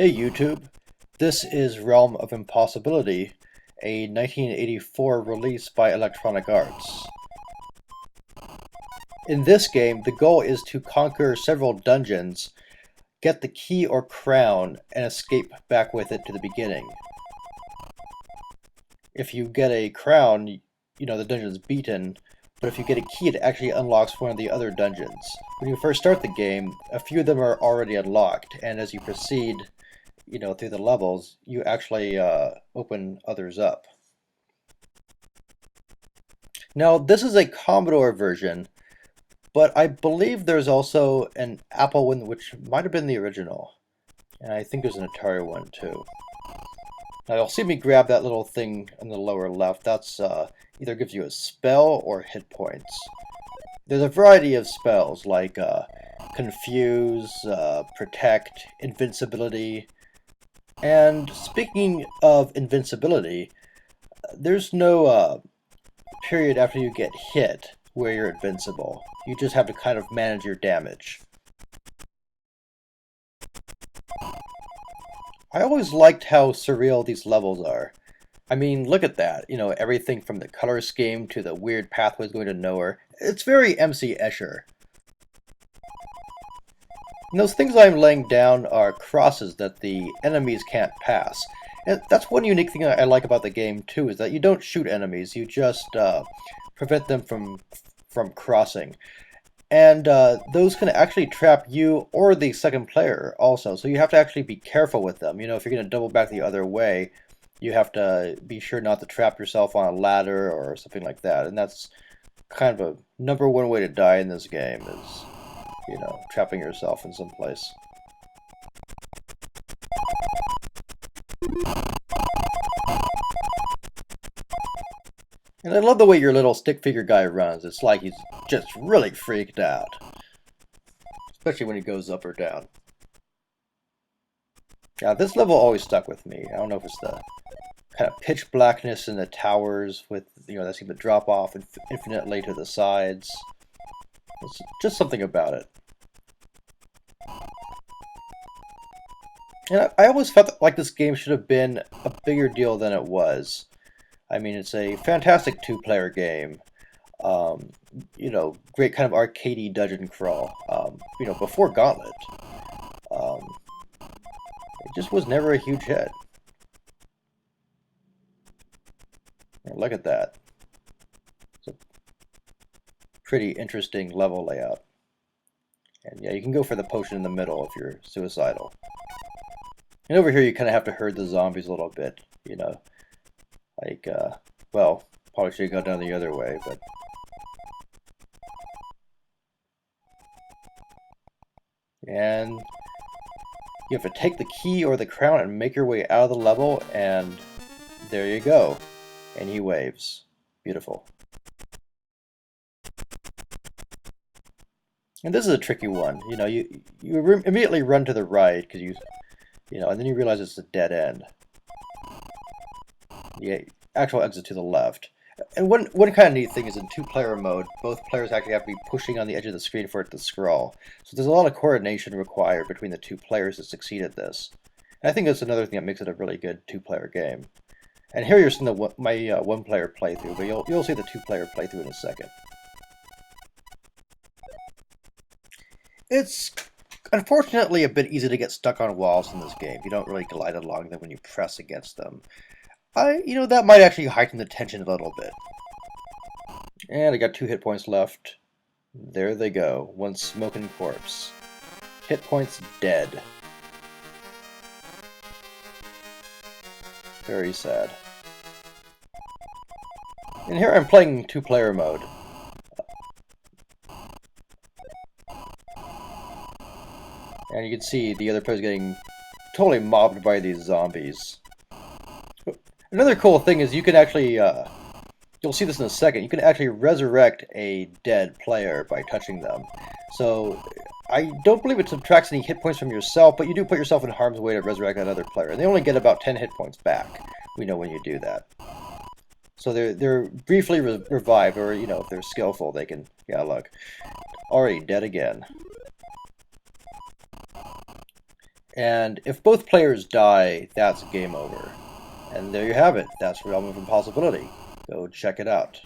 Hey YouTube, this is Realm of Impossibility, a 1984 release by Electronic Arts. In this game, the goal is to conquer several dungeons, get the key or crown, and escape back with it to the beginning. If you get a crown, the dungeon's beaten, but if you get a key, it actually unlocks one of the other dungeons. When you first start the game, a few of them are already unlocked, and as you proceed, through the levels, you actually open others up. Now, this is a Commodore version, but I believe there's also an Apple one, which might have been the original. And I think there's an Atari one, too. Now, you'll see me grab that little thing in the lower left. That's either gives you a spell or hit points. There's a variety of spells, like Confuse, Protect, Invincibility. And speaking of invincibility, there's no period after you get hit where you're invincible. You just have to kind of manage your damage. I always liked how surreal these levels are. I mean, look at that. Everything from the color scheme to the weird pathways going to nowhere. It's very MC Escher. And those things I'm laying down are crosses that the enemies can't pass. And that's one unique thing I like about the game, too, is that you don't shoot enemies, you just prevent them from crossing. And those can actually trap you or the second player also, so you have to actually be careful with them. If you're going to double back the other way, you have to be sure not to trap yourself on a ladder or something like that. And that's kind of a number one way to die in this game is trapping yourself in some place. And I love the way your little stick figure guy runs. It's like he's just really freaked out. Especially when he goes up or down. Yeah, this level always stuck with me. I don't know if it's the kind of pitch blackness in the towers with, that seem to drop off infinitely to the sides. It's just something about it. And I always felt like this game should have been a bigger deal than it was. I mean, it's a fantastic two-player game. Great kind of arcadey dungeon crawl. Before Gauntlet. It just was never a huge hit. Look at that. It's a pretty interesting level layout. And yeah, you can go for the potion in the middle if you're suicidal. And over here you kind of have to herd the zombies a little bit, Like, well, probably should have gone down the other way, but... And you have to take the key or the crown and make your way out of the level, and there you go. And he waves. Beautiful. And this is a tricky one. You immediately run to the right because and then you realize it's a dead end. The actual exit to the left. And one kind of neat thing is in two-player mode, both players actually have to be pushing on the edge of the screen for it to scroll. So there's a lot of coordination required between the two players to succeed at this. And I think that's another thing that makes it a really good two-player game. And here you're seeing my one-player playthrough, but you'll see the two-player playthrough in a second. It's unfortunately a bit easy to get stuck on walls in this game. You don't really glide along them when you press against them. That might actually heighten the tension a little bit. And I got 2 hit points left. There they go. One smoking corpse. Hit points dead. Very sad. And here I'm playing two-player mode. And you can see the other player's getting totally mobbed by these zombies. Another cool thing is you can actually, you'll see this in a second, you can actually resurrect a dead player by touching them. So, I don't believe it subtracts any hit points from yourself, but you do put yourself in harm's way to resurrect another player. And they only get about 10 hit points back, when you do that. So they're briefly revived, or, if they're skillful, they can, yeah, look, already dead again. And if both players die, that's game over. And there you have it. That's Realm of Impossibility. Go check it out.